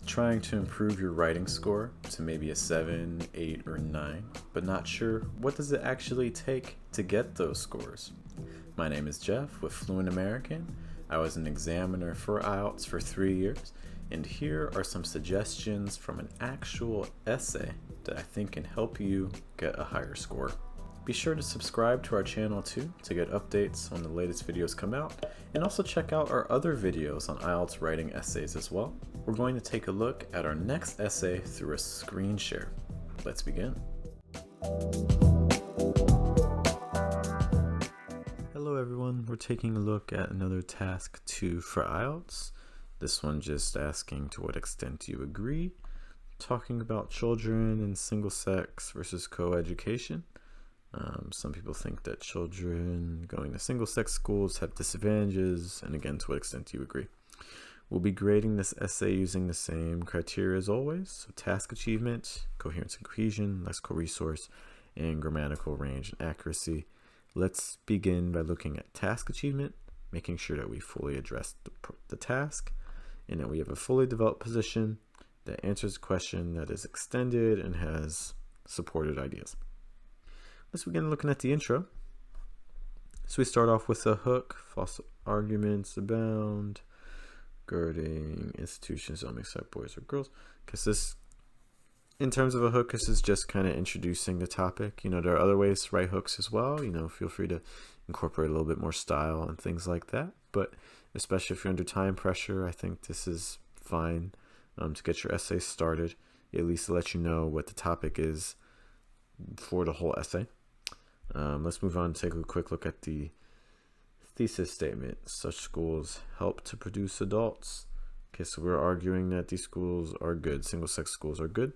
Trying to improve your writing score to maybe a 7, 8, or 9, but not sure what does it actually take to get those scores? My name is Jeff with Fluent American. I was an examiner for IELTS for 3 years, and here are some suggestions from an actual essay that I think can help you get a higher score. Be sure to subscribe to our channel too to get updates when the latest videos come out, and also check out our other videos on IELTS writing essays as well. We're going to take a look at our next essay through a screen share. Let's begin. Hello everyone, we're taking a look at another task 2 for IELTS. This one just asking to what extent do you agree, talking about children in single sex versus co-education. Some people think that children going to single-sex schools have disadvantages, and again, to what extent do you agree? We'll be grading this essay using the same criteria as always, so task achievement, coherence and cohesion, lexical resource, and grammatical range and accuracy. Let's begin by looking at task achievement, making sure that we fully address the task, and that we have a fully developed position that answers a question that is extended and has supported ideas. Let's begin looking at the intro. So we start off with a hook, false arguments abound, girding, institutions don't accept boys or girls. Because this, in terms of a hook, this is just kind of introducing the topic. You know, there are other ways to write hooks as well. You know, feel free to incorporate a little bit more style and things like that. But especially if you're under time pressure, I think this is fine to get your essay started, at least to let you know what the topic is for the whole essay. Let's move on and take a quick look at the thesis statement. Such schools help to produce adults. Okay, so we're arguing that these schools are good. Single-sex schools are good,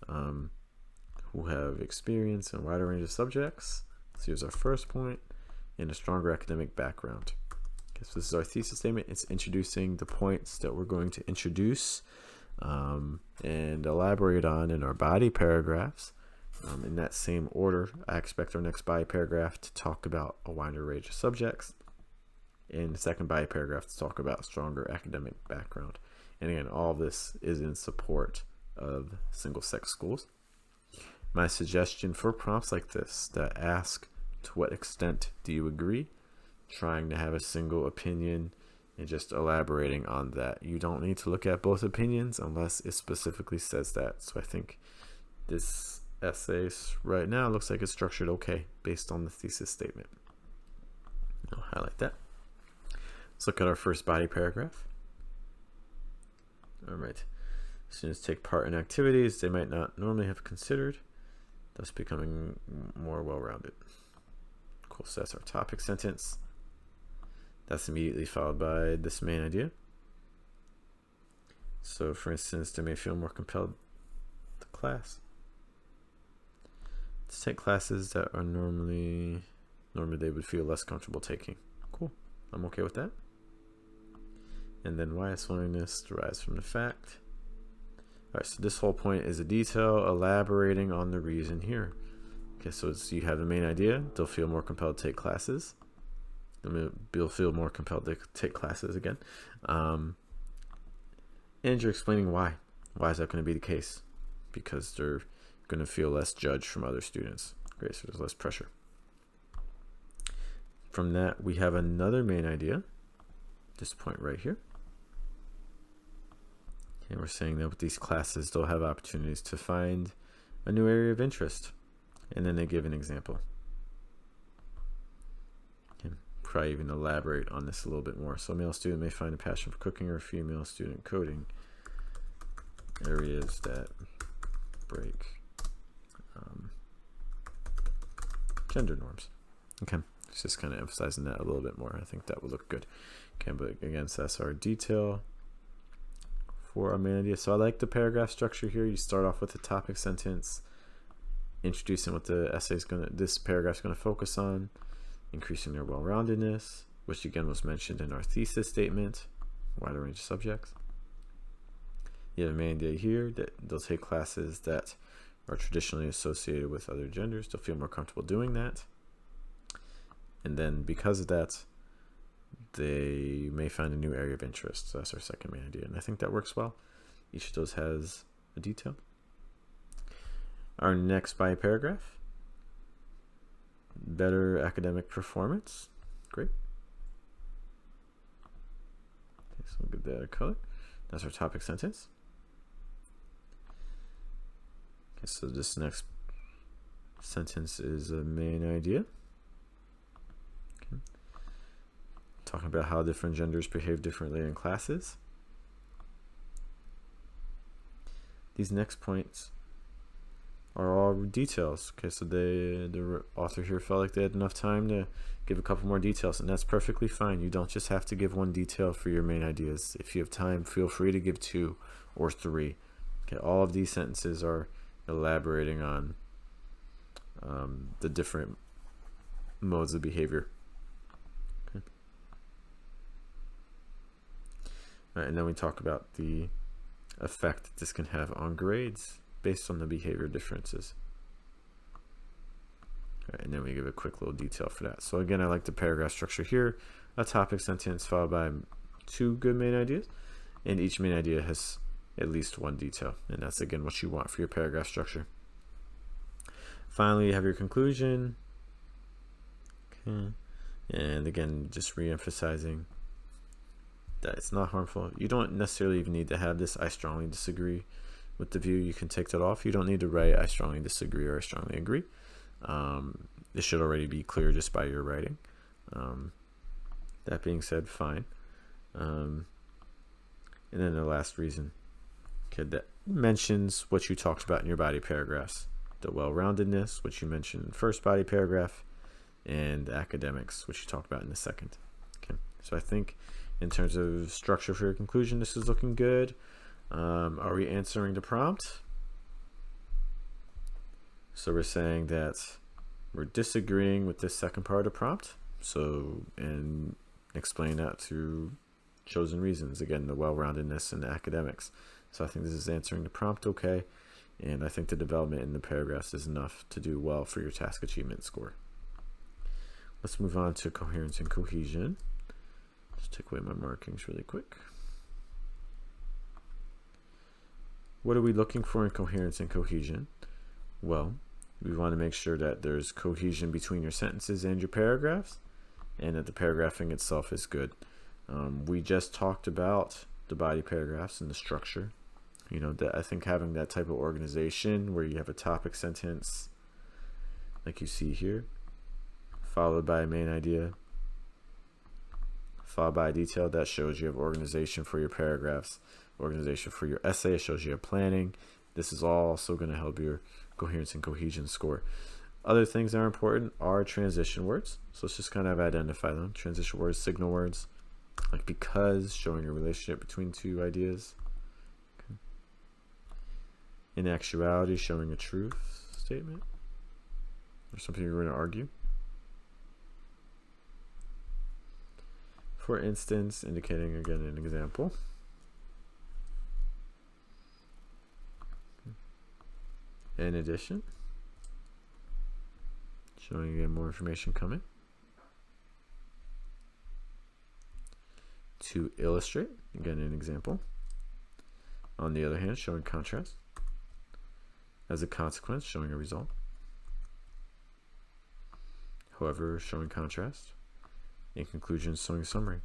who have experience in a wider range of subjects. So here's our first point, and a stronger academic background. Okay, so this is our thesis statement. It's introducing the points that we're going to introduce and elaborate on in our body paragraphs. In that same order, I expect our next body paragraph to talk about a wider range of subjects, and the second body paragraph to talk about stronger academic background. And again, all of this is in support of single-sex schools. My suggestion for prompts like this that ask, to what extent do you agree? Trying to have a single opinion and just elaborating on that. You don't need to look at both opinions unless it specifically says that. So I think this essays right now looks like it's structured okay based on the thesis statement. I'll highlight that. Let's look at our first body paragraph. All right. Students take part in activities they might not normally have considered, thus becoming more well-rounded. Cool. So that's our topic sentence. That's immediately followed by this main idea. So for instance, they may feel more compelled to class. Let's take classes that are normally they would feel less comfortable taking. Cool. I'm okay with that. And then why is willingness derives from the fact. All right, so this whole point is a detail elaborating on the reason here. Okay, so you have the main idea. They'll feel more compelled to take classes. They'll feel more compelled to take classes again. And you're explaining why. Why is that going to be the case? Because they're going to feel less judged from other students. Great, so there's less pressure. From that, we have another main idea, this point right here. And we're saying that with these classes, they'll have opportunities to find a new area of interest. And then they give an example. Can probably even elaborate on this a little bit more. So a male student may find a passion for cooking, or a female student coding. Areas that break gender norms. Okay, it's just kind of emphasizing that a little bit more. I think that would look good. Okay, but again, so that's our detail for our main idea. So I like the paragraph structure here. You start off with a topic sentence, introducing what the essay is this paragraph is going to focus on, increasing their well-roundedness, which again was mentioned in our thesis statement, wider range of subjects. You have a main idea here that they'll take classes that are traditionally associated with other genders. They'll feel more comfortable doing that. And then because of that, they may find a new area of interest. So that's our second main idea. And I think that works well. Each of those has a detail. Our next body paragraph, better academic performance. Great. Okay, so we'll give that a color. That's our topic sentence. Okay, so this next sentence is a main idea. Okay. Talking about how different genders behave differently in classes. These next points are all details. Okay, so the author here felt like they had enough time to give a couple more details, and that's perfectly fine. You don't just have to give one detail for your main ideas. If you have time, feel free to give 2 or 3. Okay, all of these sentences are elaborating on the different modes of behavior. Okay. All right, and then we talk about the effect that this can have on grades based on the behavior differences. All right, and then we give a quick little detail for that. So again, I like the paragraph structure here. A topic sentence followed by 2 good main ideas, and each main idea has at least 1 detail, and that's again what you want for your paragraph structure. Finally, you have your conclusion. Okay. And again, just re-emphasizing that it's not harmful. You don't necessarily even need to have this I strongly disagree with the view. You can take that off. You don't need to write I strongly disagree or I strongly agree. This should already be clear just by your writing. That being said, fine. And then the last reason, okay, that mentions what you talked about in your body paragraphs. The well-roundedness, which you mentioned in the first body paragraph, and academics, which you talked about in the second. Okay, so I think in terms of structure for your conclusion, this is looking good. Are we answering the prompt? So we're saying that we're disagreeing with this second part of the prompt. So, and explain that through chosen reasons. Again, the well-roundedness and the academics. So I think this is answering the prompt okay. And I think the development in the paragraphs is enough to do well for your task achievement score. Let's move on to coherence and cohesion. Just take away my markings really quick. What are we looking for in coherence and cohesion? Well, we want to make sure that there's cohesion between your sentences and your paragraphs, and that the paragraphing itself is good. We just talked about the body paragraphs and the structure. You know, that I think having that type of organization where you have a topic sentence, like you see here, followed by a main idea, followed by a detail, that shows you have organization for your paragraphs, organization for your essay. It shows you have planning. This is all also going to help your coherence and cohesion score. Other things that are important are transition words. So let's just kind of identify them. Transition words, signal words, like because, showing a relationship between 2 ideas. Okay. In actuality, showing a truth statement or something you're going to argue. For instance, indicating again an example. In addition, showing again more information coming. To illustrate, again an example. On the other hand, showing contrast. As a consequence, showing a result. However, showing contrast. In conclusion, showing a summary.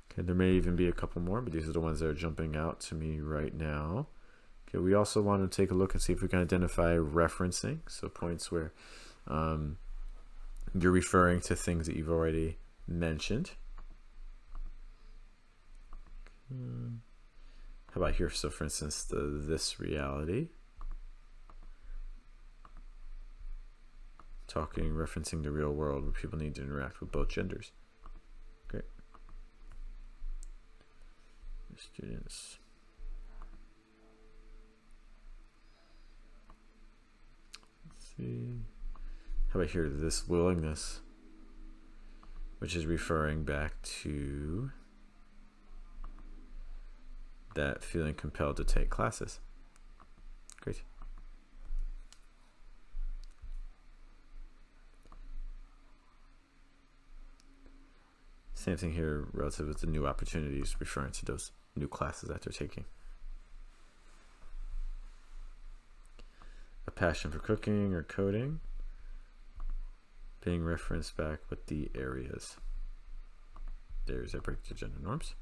Okay, there may even be a couple more, but these are the ones that are jumping out to me right now. Okay, we also want to take a look and see if we can identify referencing, so points where you're referring to things that you've already mentioned. How about here? So, for instance, this reality, referencing the real world where people need to interact with both genders. Great. Students. How about here, this willingness, which is referring back to that feeling compelled to take classes. Great. Same thing here relative with the new opportunities, referring to those new classes that they're taking. passion for cooking or coding, being referenced back with the areas. There's a break to gender norms.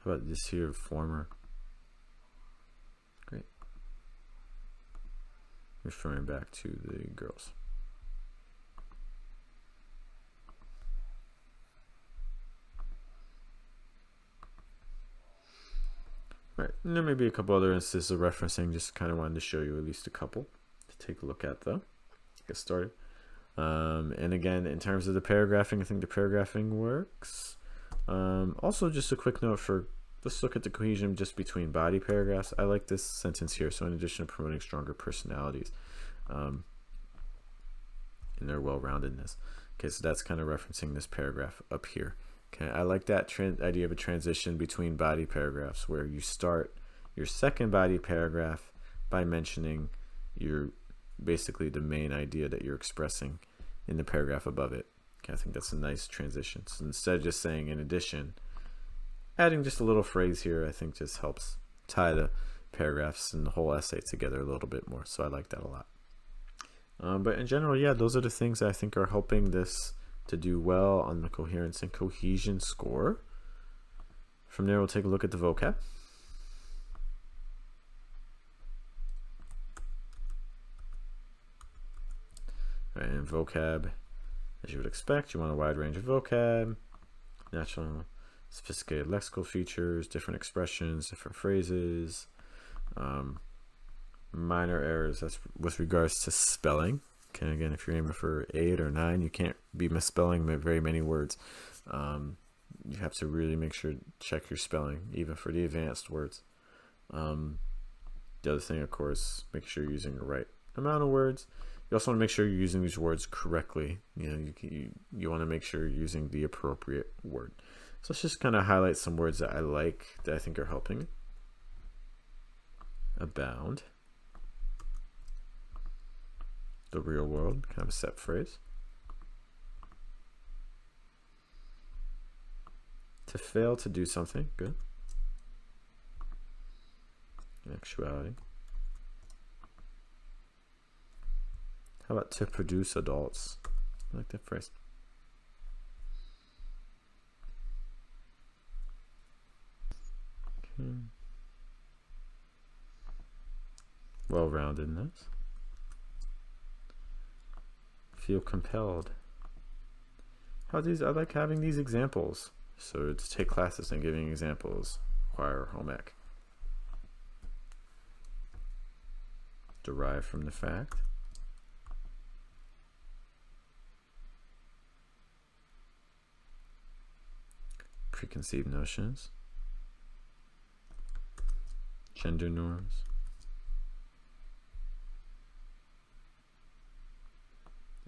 How about this here, former? Great. Referring back to the girls. Right, and there may be a couple other instances of referencing, just kind of wanted to show you at least a couple to take a look at though. Get started. And again, in terms of the paragraphing, I think the paragraphing works. Also, just a quick note for, let's look at the cohesion just between body paragraphs. I like this sentence here. So in addition to promoting stronger personalities, and their well-roundedness. Okay, so that's kind of referencing this paragraph up here. Okay, I like that idea of a transition between body paragraphs where you start your second body paragraph by mentioning your basically the main idea that you're expressing in the paragraph above it. Okay, I think that's a nice transition. So instead of just saying in addition, adding just a little phrase here, I think just helps tie the paragraphs and the whole essay together a little bit more. So I like that a lot. But in general, yeah, those are the things that I think are helping this to do well on the coherence and cohesion score. From there, we'll take a look at the vocab. Right, and vocab, as you would expect, you want a wide range of vocab, natural, sophisticated lexical features, different expressions, different phrases, minor errors. That's with regards to spelling. Okay, again, if you're aiming for 8 or 9, you can't be misspelling very many words. You have to really make sure check your spelling, even for the advanced words. The other thing, of course, make sure you're using the right amount of words. You also want to make sure you're using these words correctly. You know, you want to make sure you're using the appropriate word. So let's just kind of highlight some words that I like, that I think are helping. Abound. The real world, kind of a set phrase. To fail to do something, good. Actuality. How about to produce adults? I like that phrase. Okay. Well-roundedness. Feel compelled. How these? I like having these examples. So to take classes and giving examples. Acquire home ec. Derive from the fact. Preconceived notions. Gender norms.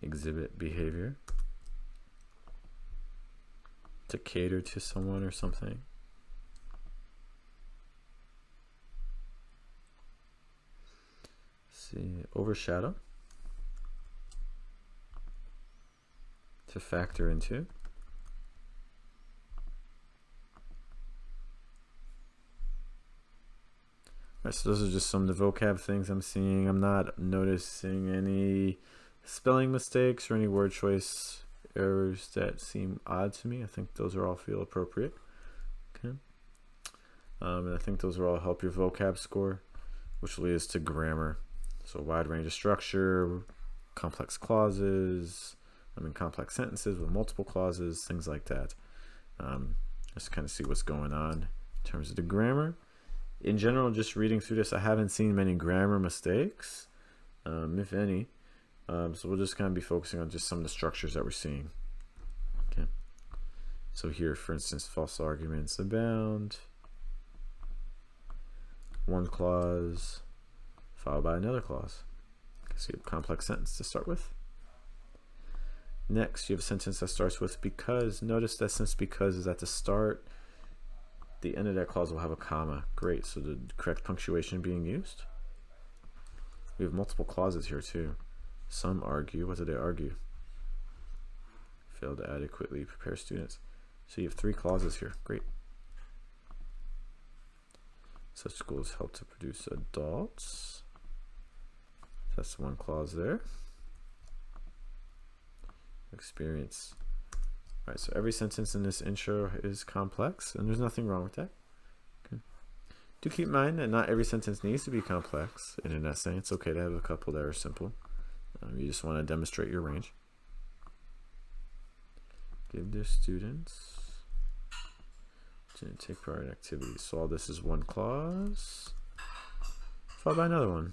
Exhibit behavior. To cater to someone or something. Let's see, overshadow. To factor into. Alright, so those are just some of the vocab things I'm seeing. I'm not noticing any spelling mistakes or any word choice errors that seem odd to me. I think those are all feel appropriate. Okay. And I think those will all help your vocab score, which leads to grammar. So a wide range of structure, complex clauses, complex sentences with multiple clauses, things like that. Just kind of see what's going on in terms of the grammar. In general, just reading through this, I haven't seen many grammar mistakes, if any. So we'll just kind of be focusing on just some of the structures that we're seeing. Okay. So here, for instance, false arguments abound. One clause followed by another clause. Okay, so you have a complex sentence to start with. Next, you have a sentence that starts with because. Notice that since because is at the start, the end of that clause will have a comma. Great, so the correct punctuation being used. We have multiple clauses here too. Some argue. What do they argue? Fail to adequately prepare students. So you have 3 clauses here. Great. Such schools help to produce adults. That's 1 clause there. Experience. All right, so every sentence in this intro is complex, and there's nothing wrong with that. Okay. Do keep in mind that not every sentence needs to be complex in an essay. It's okay to have a couple that are simple. You just want to demonstrate your range. Give their students to take part in activities. So all this is 1 clause, followed by another one.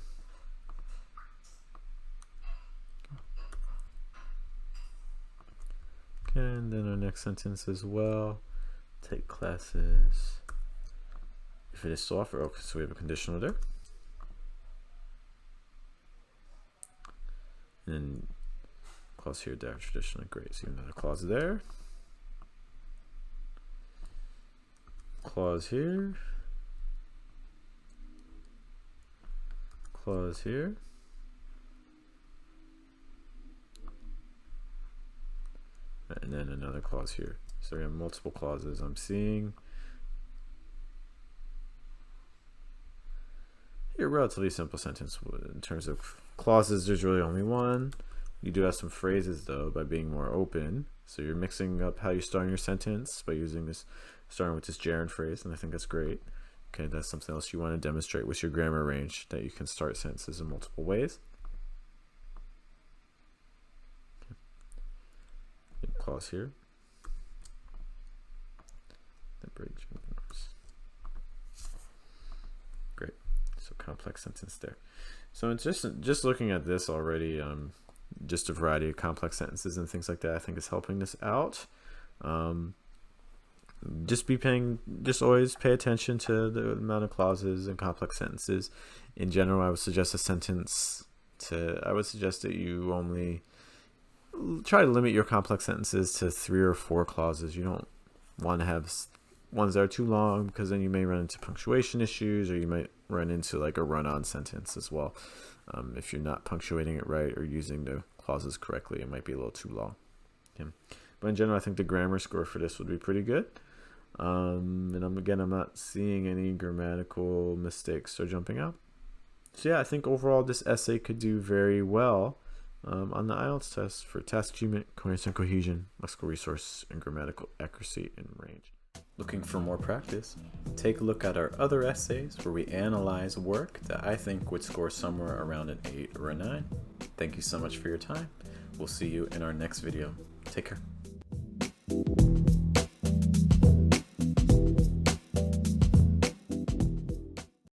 And then our next sentence as well. Take classes. If it is to offer, okay, so we have a conditional there. And then clause here, there, traditionally. Great. So you have another clause there. Clause here. Clause here. And then another clause here. So we have multiple clauses I'm seeing. Here, relatively simple sentence. In terms of clauses, there's really only 1. You do have some phrases though by being more open. So you're mixing up how you start your sentence by using this, starting with this gerund phrase, and I think that's great. Okay, that's something else you want to demonstrate with your grammar range, that you can start sentences in multiple ways. Clause here. That bridge. Great. So complex sentence there. So it's just looking at this already, just a variety of complex sentences and things like that, I think is helping this out. Just always pay attention to the amount of clauses and complex sentences. In general, I would suggest I would suggest that you only try to limit your complex sentences to 3 or 4 clauses. You don't want to have ones that are too long, because then you may run into punctuation issues, or you might run into like a run-on sentence as well. If you're not punctuating it right or using the clauses correctly, it might be a little too long. Okay. But in general, I think the grammar score for this would be pretty good. And I'm not seeing any grammatical mistakes or jumping out. So yeah, I think overall this essay could do very well on the IELTS test for task achievement, coherence and cohesion, lexical resource, and grammatical accuracy and range. Looking for more practice? Take a look at our other essays where we analyze work that I think would score somewhere around an 8 or a 9. Thank you so much for your time. We'll see you in our next video. Take care.